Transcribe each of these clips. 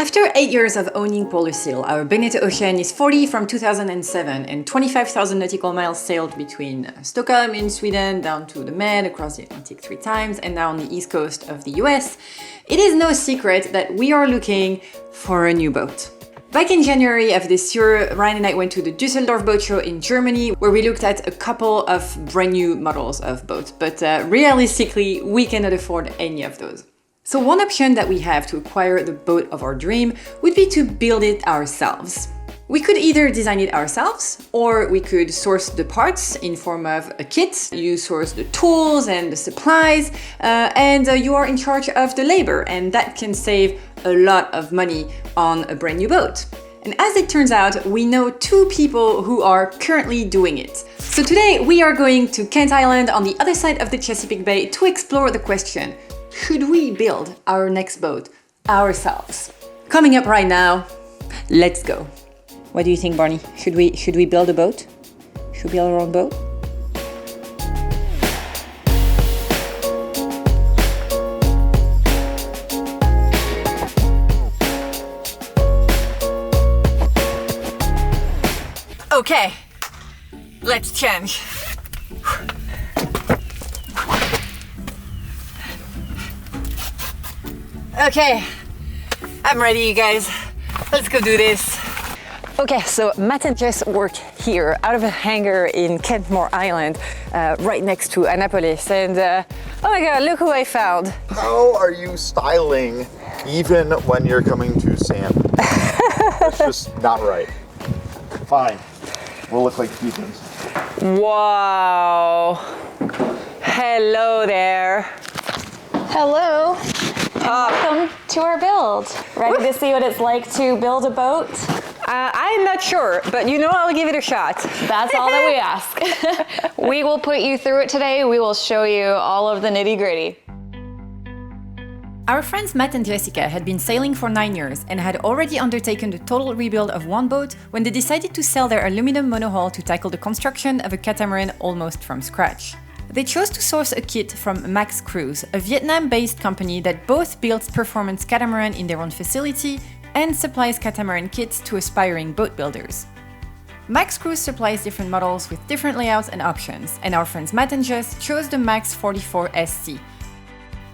After 8 years of owning Polar Seal, our Beneteau Oceanis 40 from 2007 and 25,000 nautical miles sailed between Stockholm in Sweden down to the Med, across the Atlantic 3 times, and now on the east coast of the US, it is no secret that we are looking for a new boat. Back in January of this year, Ryan and I went to the Düsseldorf boat show in Germany, where we looked at a couple of brand new models of boats, but realistically, we cannot afford any of those. So one option that we have to acquire the boat of our dream would be to build it ourselves. We could either design it ourselves, or we could source the parts in form of a kit. You source the tools and the supplies, and you are in charge of the labor, and that can save a lot of money on a brand new boat. And as it turns out, we know two people who are currently doing it. So today we are going to Kent Island on the other side of the Chesapeake Bay to explore the question, should we build our next boat ourselves? Coming up right now, let's go. What do you think, Barney? Should we build a boat? Should we build our own boat? Okay, let's change. Okay, I'm ready, you guys. Let's go do this. Okay, so Matt and Jess work here out of a hangar in Kentmore Island, right next to Annapolis. And oh my God, look who I found. How are you styling even when you're coming to sand? It's just not right. Fine, we'll look like heathens. Wow. Hello there. Hello, and welcome to our build. Ready to see what it's like to build a boat? I'm not sure, but you know I'll give it a shot. That's all that we ask. We will put you through it today. We will show you all of the nitty-gritty. Our friends Matt and Jessica had been sailing for 9 years and had already undertaken the total rebuild of one boat when they decided to sell their aluminum monohull to tackle the construction of a catamaran almost from scratch. They chose to source a kit from Max Cruise, a Vietnam-based company that both builds performance catamaran in their own facility and supplies catamaran kits to aspiring boat builders. Max Cruise supplies different models with different layouts and options, and our friends Matt and Jess chose the Max 44 SC.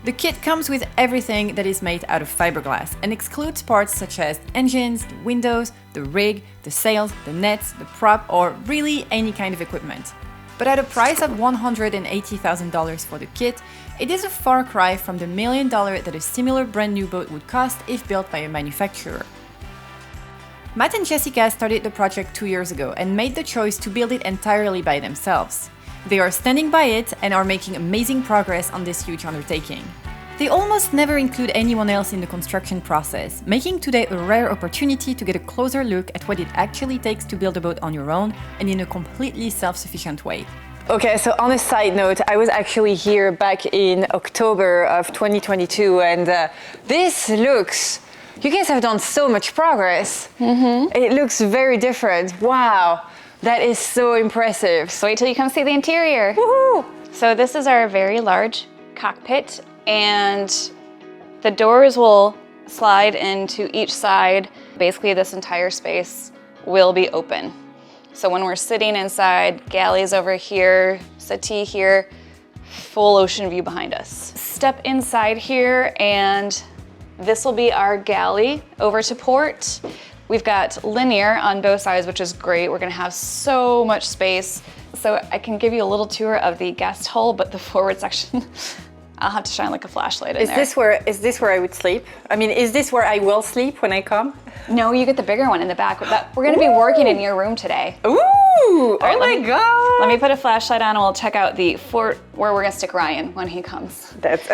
The kit comes with everything that is made out of fiberglass and excludes parts such as engines, the windows, the rig, the sails, the nets, the prop, or really any kind of equipment. But at a price of $180,000 for the kit, it is a far cry from the $1 million that a similar brand new boat would cost if built by a manufacturer. Matt and Jessica started the project 2 years ago and made the choice to build it entirely by themselves. They are standing by it and are making amazing progress on this huge undertaking. They almost never include anyone else in the construction process, making today a rare opportunity to get a closer look at what it actually takes to build a boat on your own and in a completely self-sufficient way. Okay, so on a side note, I was actually here back in October of 2022 and this looks, you guys have done so much progress. It looks very different. Wow, that is so impressive. So wait till you come see the interior. Woohoo! So this is our very large cockpit, and the doors will slide into each side. Basically, this entire space will be open. So when we're sitting inside, galleys over here, settee here, full ocean view behind us. Step inside here, and this will be our galley over to port. We've got linear on both sides, which is great. We're gonna have so much space. So I can give you a little tour of the guest hull, but the forward section, I'll have to shine like a flashlight in there. Is this where I would sleep? I mean, is this where I will sleep when I come? No, you get the bigger one in the back. We're gonna be working in your room today. Ooh! All right, Oh my God! Let me put a flashlight on and we'll check out the fort where we're gonna stick Ryan when he comes. That's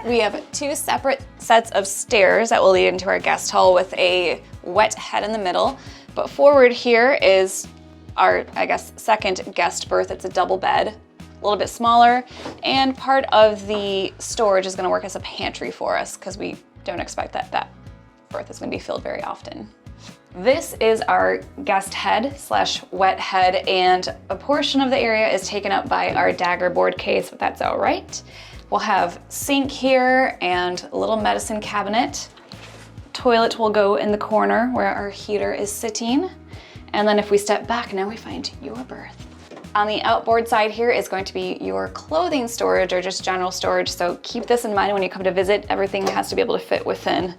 We have 2 separate sets of stairs that will lead into our guest hall with a wet head in the middle. But forward here is our, I guess, second guest berth. It's a double bed, a little bit smaller, and part of the storage is gonna work as a pantry for us because we don't expect that berth is gonna be filled very often. This is our guest head / wet head, and a portion of the area is taken up by our dagger board case, but that's all right. We'll have sink here and a little medicine cabinet. toilet will go in the corner where our heater is sitting. And then if we step back now, we find your berth. On the outboard side here is going to be your clothing storage or just general storage. So keep this in mind when you come to visit. Everything has to be able to fit within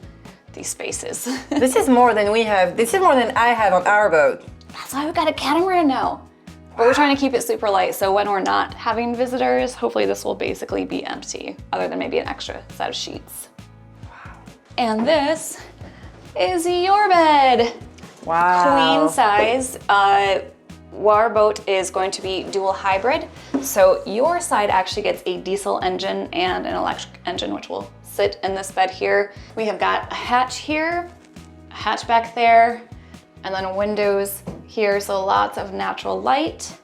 these spaces. This is more than we have. This is more than I have on our boat. That's why we've got a catamaran now. But we're trying to keep it super light. So when we're not having visitors, hopefully this will basically be empty other than maybe an extra set of sheets. Wow. And this is your bed. Wow. Queen size. Our boat is going to be dual hybrid. So your side actually gets a diesel engine and an electric engine, which will sit in this bed here. We have got a hatch here, a hatch back there, and then windows here. So lots of natural light.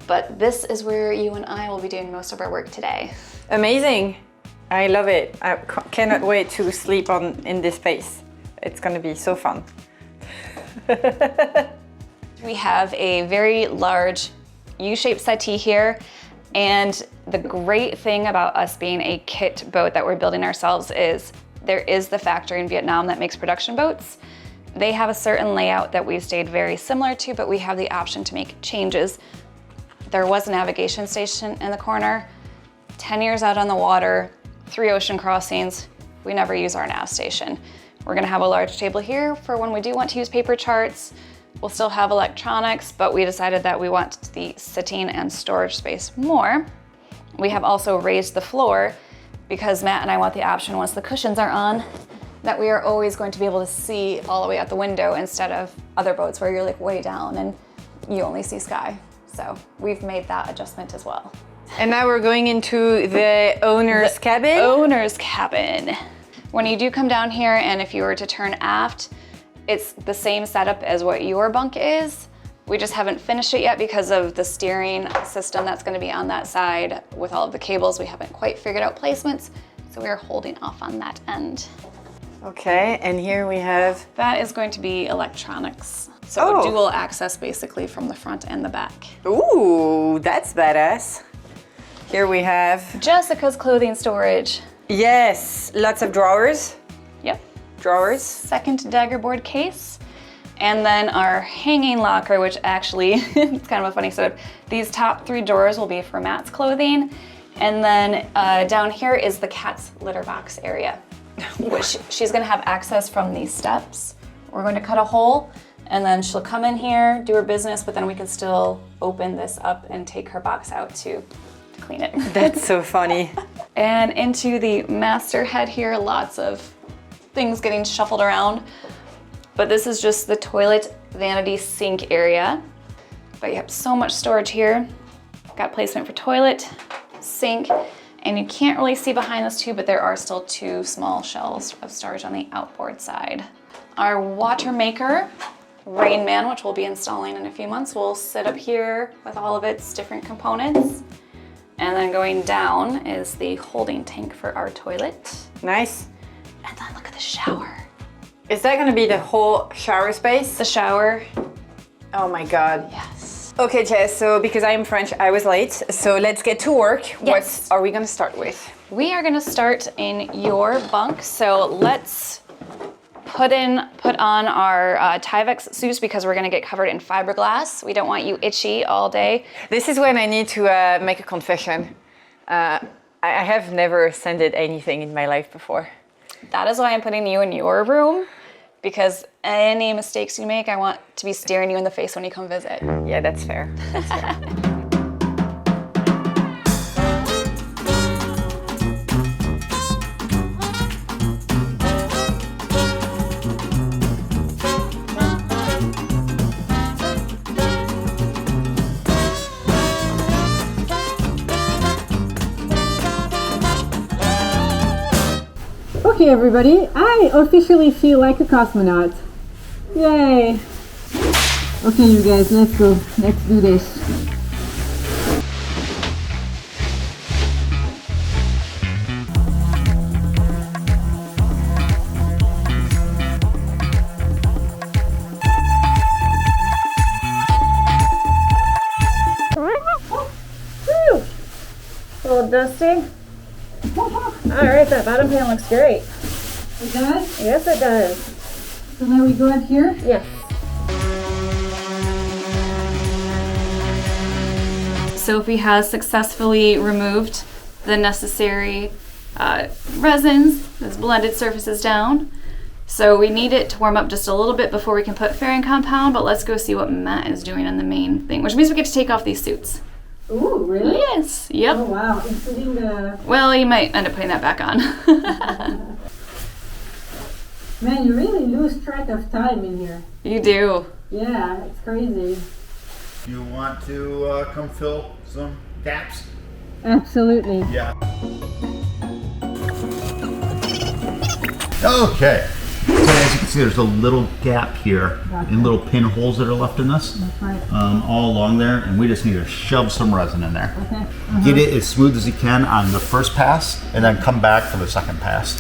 But this is where you and I will be doing most of our work today. Amazing. I love it. I cannot wait to sleep in this space. It's gonna be so fun. We have a very large U-shaped settee here. And the great thing about us being a kit boat that we're building ourselves is there is the factory in Vietnam that makes production boats. They have a certain layout that we've stayed very similar to, but we have the option to make changes. There was a navigation station in the corner, 10 years out on the water, 3 ocean crossings. We never use our nav station. We're gonna have a large table here for when we do want to use paper charts. We'll still have electronics, but we decided that we want the sitting and storage space more. We have also raised the floor because Matt and I want the option once the cushions are on that we are always going to be able to see all the way out the window instead of other boats where you're like way down and you only see sky. So we've made that adjustment as well. And now we're going into the owner's cabin. Owner's cabin. When you do come down here and if you were to turn aft, it's the same setup as what your bunk is. We just haven't finished it yet because of the steering system that's gonna be on that side with all of the cables. We haven't quite figured out placements, so we are holding off on that end. Okay, and here we have... That is going to be electronics. So dual access basically from the front and the back. Ooh, that's badass. Here we have... Jessica's clothing storage. Yes, lots of drawers. Yep. Drawers. Second dagger board case. And then our hanging locker, which actually, it's kind of a funny setup. These top 3 drawers will be for Matt's clothing. And then down here is the cat's litter box area, which she's gonna have access from these steps. We're going to cut a hole and then she'll come in here, do her business, but then we can still open this up and take her box out to clean it. That's so funny. And into the master head here, lots of things getting shuffled around. But this is just the toilet, vanity, sink area. But you have so much storage here. Got placement for toilet, sink, and you can't really see behind this too, but there are still 2 small shelves of storage on the outboard side. Our water maker, Rain Man, which we'll be installing in a few months, will sit up here with all of its different components. And then going down is the holding tank for our toilet. Nice. And then look at the shower. Is that gonna be the whole shower space? The shower. Oh my God. Yes. Okay, Jess, so because I am French, I was late. So let's get to work. Yes. What are we gonna start with? We are gonna start in your bunk. So let's put on our Tyvek suits because we're gonna get covered in fiberglass. We don't want you itchy all day. This is when I need to make a confession. I have never scented anything in my life before. That is why I'm putting you in your room, because any mistakes you make, I want to be staring you in the face when you come visit. Yeah, that's fair. That's fair. Okay, everybody, I officially feel like a cosmonaut. Yay! Okay, you guys, let's go. Let's do this. Whew! A little dusty. All right, that bottom pan looks great. It does? Yes, it does. So now we go up here? Yes. Sophie has successfully removed the necessary resins, those blended surfaces down. So we need it to warm up just a little bit before we can put fairing compound, but let's go see what Matt is doing on the main thing, which means we get to take off these suits. Ooh, really? Yes, yep. Oh wow, including the... Well, you might end up putting that back on. Man, you really lose track of time in here. You do. Yeah, it's crazy. You want to come fill some gaps? Absolutely. Yeah. Okay. So as you can see, there's a little gap here and little pinholes that are left in this. That's right. All along there, and we just need to shove some resin in there. Okay. Get it as smooth as you can on the first pass, and then come back for the second pass.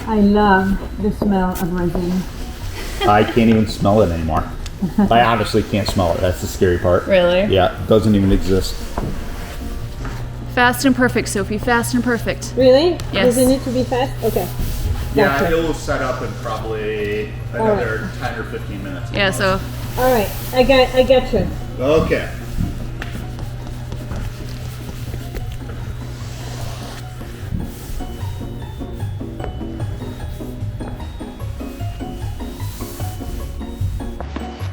I love the smell of resin. I can't even smell it anymore. I honestly can't smell it. That's the scary part. Really? Yeah, it doesn't even exist. Fast and perfect, Sophie. Fast and perfect. Really? Yes. Does it need to be fast? Okay. Gotcha. Yeah, it will set up in probably another 10 or 15 minutes. Yeah, so All right, I got you. Okay.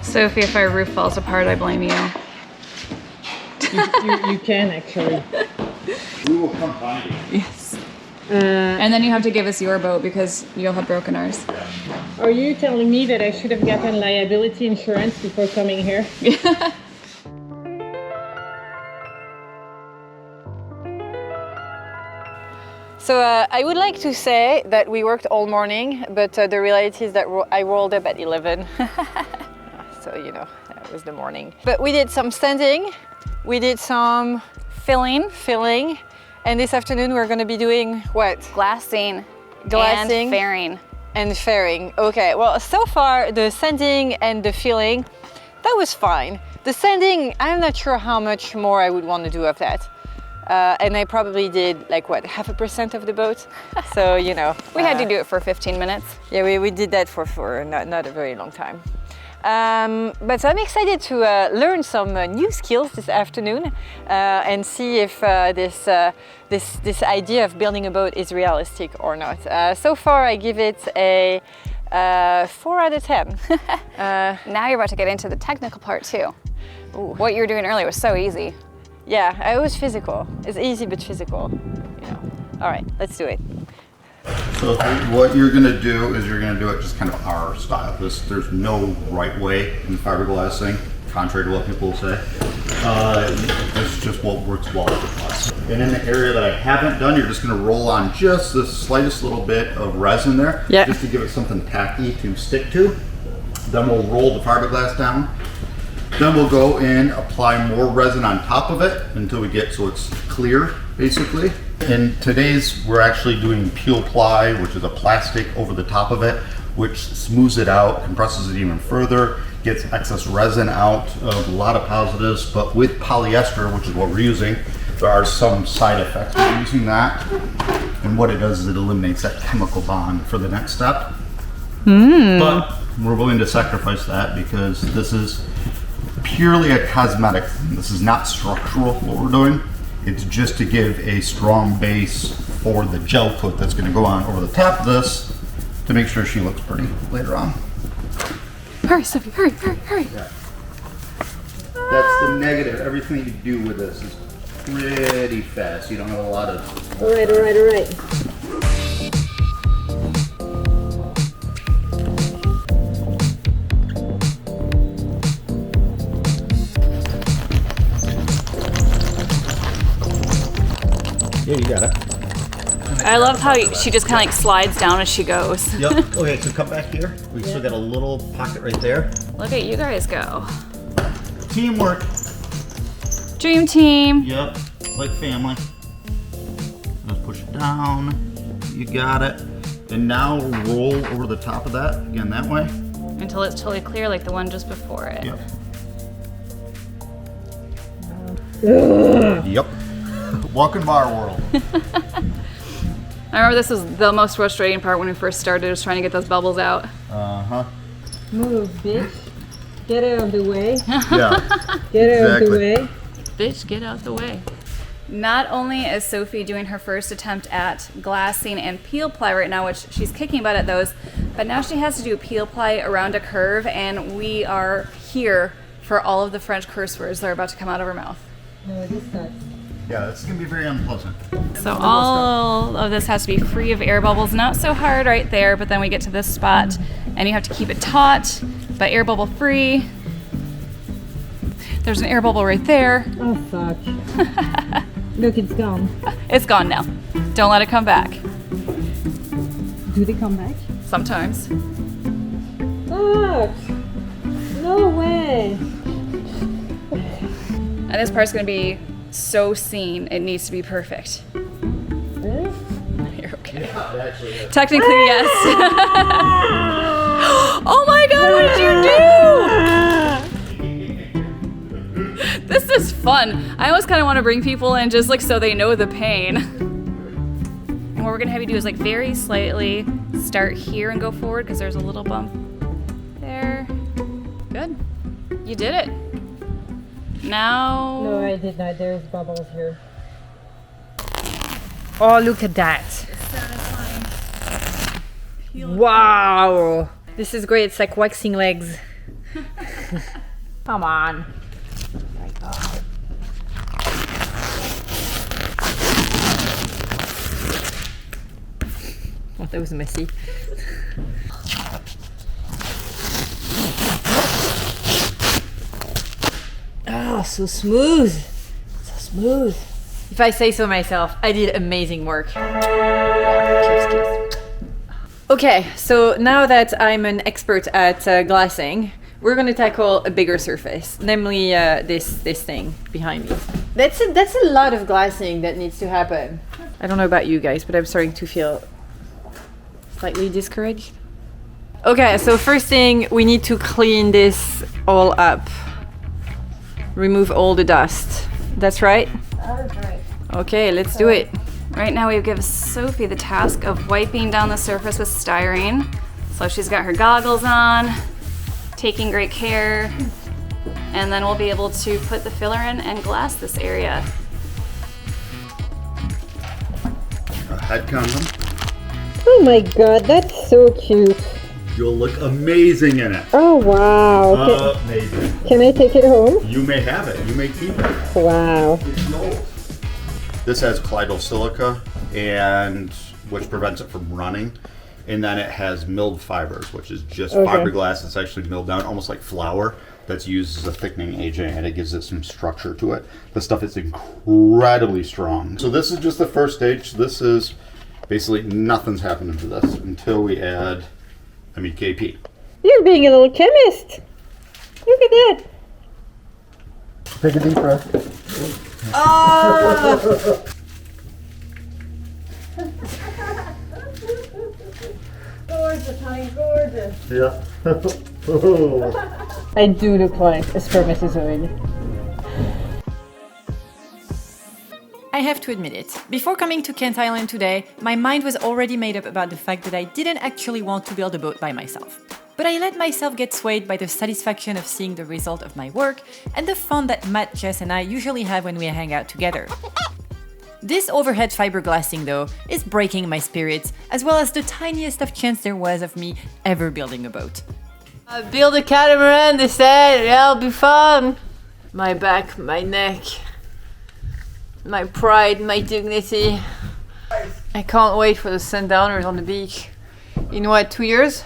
Sophie, if our roof falls apart, I blame you. You can actually. We will come find you. Yes. And then you have to give us your boat because you'll have broken ours. Are you telling me that I should have gotten liability insurance before coming here? So I would like to say that we worked all morning, but the reality is that I rolled up at 11. So, you know, that was the morning. But we did some sanding, we did some filling, and this afternoon we're going to be doing what? Glassing. Glassing. And fairing. And fairing. Okay, well, so far the sanding and the filling, that was fine. The sanding, I'm not sure how much more I would want to do of that. And I probably did like what, 0.5% of the boat. So, you know. We had to do it for 15 minutes. Yeah, we did that for not a very long time. But I'm excited to learn some new skills this afternoon and see if this idea of building a boat is realistic or not. So far, I give it a 4 out of 10. Now you're about to get into the technical part too. Ooh. What you were doing earlier was so easy. Yeah, it was physical. It's easy but physical. You know. All right, let's do it. So what you're going to do is you're going to do it just kind of our style. There's no right way in the fiberglass thing, contrary to what people will say. This is just what works well for us. And in the area that I haven't done, you're just going to roll on just the slightest little bit of resin there, just to give it something tacky to stick to. Then we'll roll the fiberglass down. Then we'll go in, apply more resin on top of it until we get so it's clear, basically. And today's, we're actually doing peel ply, which is a plastic over the top of it, which smooths it out, compresses it even further, gets excess resin out of a lot of positives. But with polyester, which is what we're using, there are some side effects with using that. And what it does is it eliminates that chemical bond for the next step. But we're willing to sacrifice that because this is purely a cosmetic thing. This is not structural, what we're doing. It's just to give a strong base for the gel coat that's going to go on over the top of this to make sure she looks pretty later on. Hurry, Sophie, hurry. Yeah. That's the negative. Everything you do with this is pretty fast. You don't have a lot of... All right. Yeah, you got it. I love how she just kind of like slides down as she goes. Yep. Okay, so come back here. We still got a little pocket right there. Look at you guys go. Teamwork. Dream team. Yep, like family. Let's push it down. You got it. And now roll over the top of that, again that way. Until it's totally clear like the one just before it. Yep. Welcome to our world. I remember this was the most frustrating part when we first started, was trying to get those bubbles out. Uh-huh. Move, bitch. Get out of the way. Yeah. Get out of the way. Bitch, get out the way. Not only is Sophie doing her first attempt at glassing and peel ply right now, which she's kicking butt at those, but now she has to do peel ply around a curve, and we are here for all of the French curse words that are about to come out of her mouth. No, this sucks. Yeah, this is gonna be very unpleasant. So all of this has to be free of air bubbles. Not so hard right there, but then we get to this spot and you have to keep it taut, but air bubble free. There's an air bubble right there. Oh, fuck. Look, it's gone. It's gone now. Don't let it come back. Do they come back? Sometimes. Fuck! No way! And this part's gonna be so seen, it needs to be perfect. Really? You're okay. Technically, yes. Oh my god, what did you do? This is fun. I always kind of want to bring people in just like so they know the pain. And what we're gonna have you do is like very slightly start here and go forward because there's a little bump there. Good. You did it. Now. No, I did not. There's bubbles here. Oh, look at that. Wow. This is great. It's like waxing legs. Come on. My God. Oh, that was messy. Oh, so smooth. So smooth. If I say so myself, I did amazing work. Okay, so now that I'm an expert at glassing, we're going to tackle a bigger surface, namely this thing behind me. That's a lot of glassing that needs to happen. I don't know about you guys, but I'm starting to feel slightly discouraged. Okay, so first thing, we need to clean this all up. Remove all the dust. That's right? That's right. Okay, let's do it. Right now we've given Sophie the task of wiping down the surface with styrene. So she's got her goggles on, taking great care, and then we'll be able to put the filler in and glass this area. A head condom. Oh my God, that's so cute. You'll look amazing in it. Oh wow. Amazing. Can I take it home? You may have it. You may keep it. Wow. It's yours. This has colloidal silica, and which prevents it from running, and then it has milled fibers, which is just fiberglass that's actually milled down, almost like flour, that's used as a thickening agent, and it gives it some structure to it. The stuff is incredibly strong. So this is just the first stage. This is basically nothing's happening to this until we add KP. You're being a little chemist. Look at that. Take a deep breath. Oh! Gorgeous, honey, gorgeous. Yeah. I do look like a spermatozoid. I have to admit it. Before coming to Kent Island today, my mind was already made up about the fact that I didn't actually want to build a boat by myself. But I let myself get swayed by the satisfaction of seeing the result of my work and the fun that Matt, Jess, and I usually have when we hang out together. This overhead fiberglassing, though, is breaking my spirits, as well as the tiniest of chance there was of me ever building a boat. Build a catamaran, they said. It'll be fun. My back, my neck, my pride, my dignity. I can't wait for the sundowners on the beach. In what, 2 years?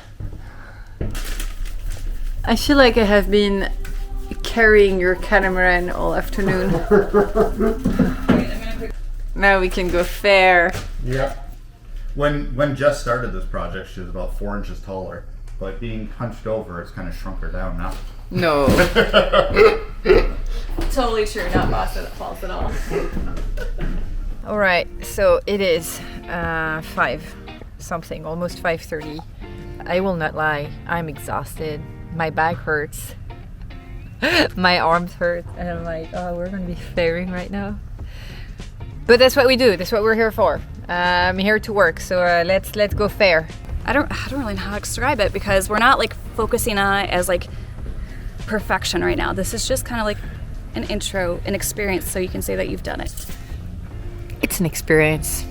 I feel like I have been carrying your catamaran all afternoon. Now we can go fair. Yeah. When Jess started this project, she was about 4 inches taller, but being hunched over, it's kind of shrunk her down now. No. Totally true, not Boston false at all. All right, so it is 5 something, almost 5:30. I will not lie, I'm exhausted. My back hurts. My arms hurt, and I'm like, oh, we're gonna be fairing right now. But that's what we do. That's what we're here for. I'm here to work, so let's go fair. I don't really know how to describe it because we're not like focusing on it as like perfection right now. This is just kind of like an intro, an experience, so you can say that you've done it. It's an experience.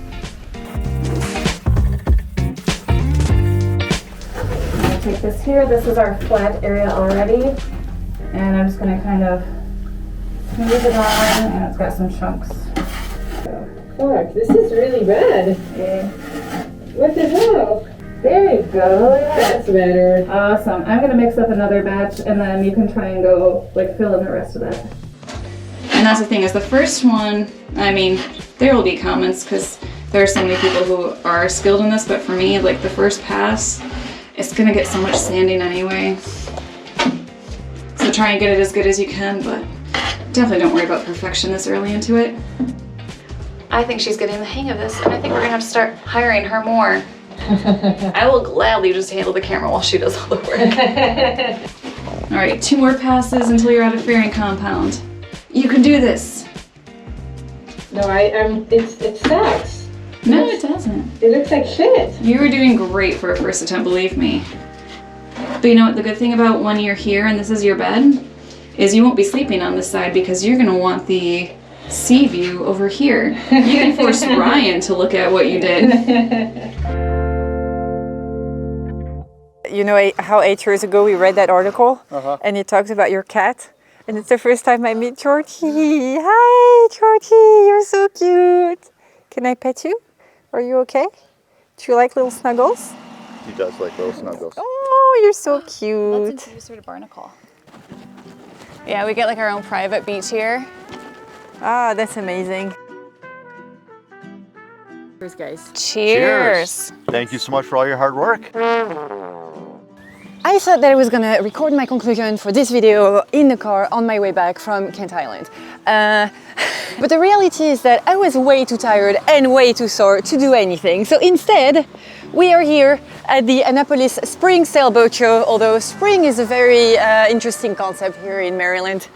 I'm gonna take this here. This is our flat area already, and I'm just gonna kind of smooth it on, and it's got some chunks. Fuck, this is really bad. Okay. What the hell? There you go. That's better. Awesome. I'm gonna mix up another batch, and then you can try and go like fill in the rest of that. And that's the thing, is the first one, I mean, there will be comments because there are so many people who are skilled in this, but for me, like the first pass, it's gonna get so much sanding anyway. So try and get it as good as you can, but definitely don't worry about perfection this early into it. I think she's getting the hang of this, and I think we're gonna have to start hiring her more. I will gladly just handle the camera while she does all the work. All right, 2 more passes until you're at a fairing compound. You can do this. No, it sucks. No, it doesn't. It looks like shit. You were doing great for a first attempt, believe me. But you know what, the good thing about when you're here and this is your bed, is you won't be sleeping on this side because you're gonna want the sea view over here. You can force Ryan to look at what you did. You know how 8 years ago we read that article and it talks about your cat? And it's the first time I meet Georgie. Hi, Georgie, you're so cute. Can I pet you? Are you okay? Do you like little snuggles? He does like little snuggles. Oh, you're so cute. Let's introduce her to Barnacle. Yeah, we get like our own private beach here. Ah, that's amazing. Cheers, guys. Cheers. Thank you so much for all your hard work. I thought that I was gonna record my conclusion for this video in the car on my way back from Kent Island. But the reality is that I was way too tired and way too sore to do anything. So instead, we are here at the Annapolis Spring Sailboat Show, although spring is a very interesting concept here in Maryland.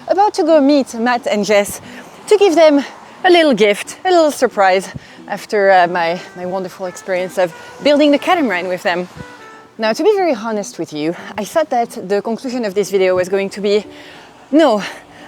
About to go meet Matt and Jess to give them a little gift, a little surprise after my wonderful experience of building the catamaran with them. Now, to be very honest with you, I thought that the conclusion of this video was going to be, no,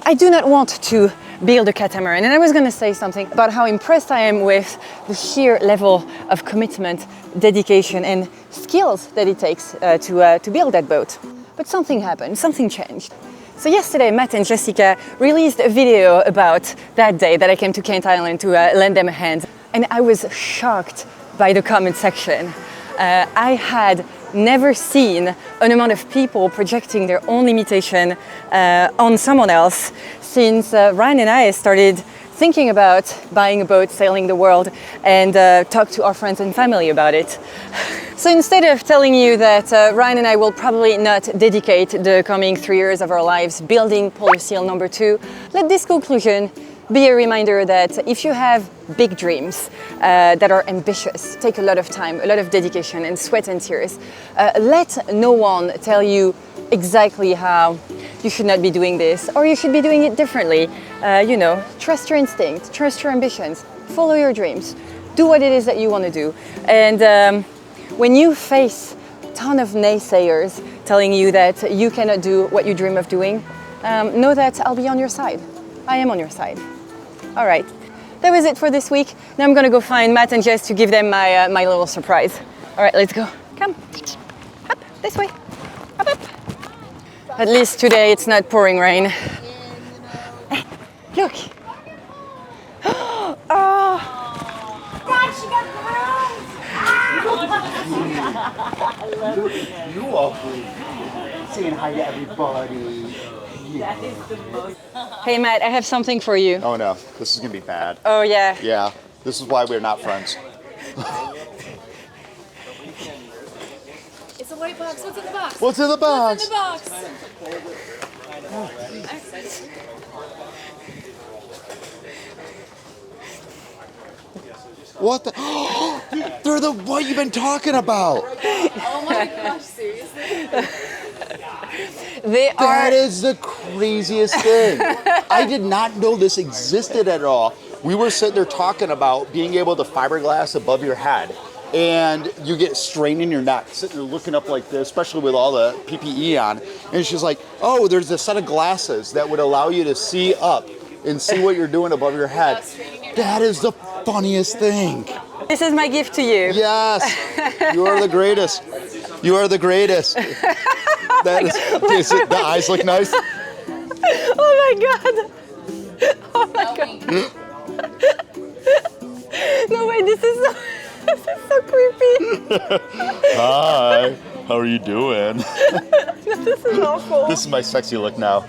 I do not want to build a catamaran. And I was going to say something about how impressed I am with the sheer level of commitment, dedication, and skills that it takes to build that boat. But something happened, something changed. So yesterday, Matt and Jessica released a video about that day that I came to Kent Island to lend them a hand. And I was shocked by the comment section. I had never seen an amount of people projecting their own limitation on someone else since Ryan and I started thinking about buying a boat, sailing the world, and talk to our friends and family about it. So instead of telling you that Ryan and I will probably not dedicate the coming 3 years of our lives building Polar Seal number 2, let this conclusion be a reminder that if you have big dreams that are ambitious, take a lot of time, a lot of dedication and sweat and tears, let no one tell you exactly how you should not be doing this or you should be doing it differently. You know, trust your instinct, trust your ambitions, follow your dreams, do what it is that you want to do. And when you face a ton of naysayers telling you that you cannot do what you dream of doing, know that I'll be on your side. I am on your side. All right, that was it for this week. Now I'm gonna go find Matt and Jess to give them my little surprise. All right, let's go. Come, up, this way, up, up. At least today it's not pouring rain. Hey, look. Oh. Dad, she got gross. You all saying hi to everybody. That is the most. Hey Matt, I have something for you. Oh no, this is gonna be bad. Oh yeah. Yeah, this is why we're not friends. It's a white box. What's in the box? What's in the box? What's in the box? What the? They're the what you've been talking about. Oh my gosh, seriously? That is the craziest thing. I did not know this existed at all. we were sitting there talking about being able to fiberglass above your head, and you get strain in your neck, sitting there looking up like this, especially with all the PPE on. And she's like, oh, there's a set of glasses that would allow you to see up and see what you're doing above your head. That is the funniest thing. This is my gift to you. Yes, you are the greatest. You are the greatest. That is it, the eyes look nice. Oh my God. Oh my God. No way, this is so creepy. Hi, how are you doing? This is awful. This is my sexy look now.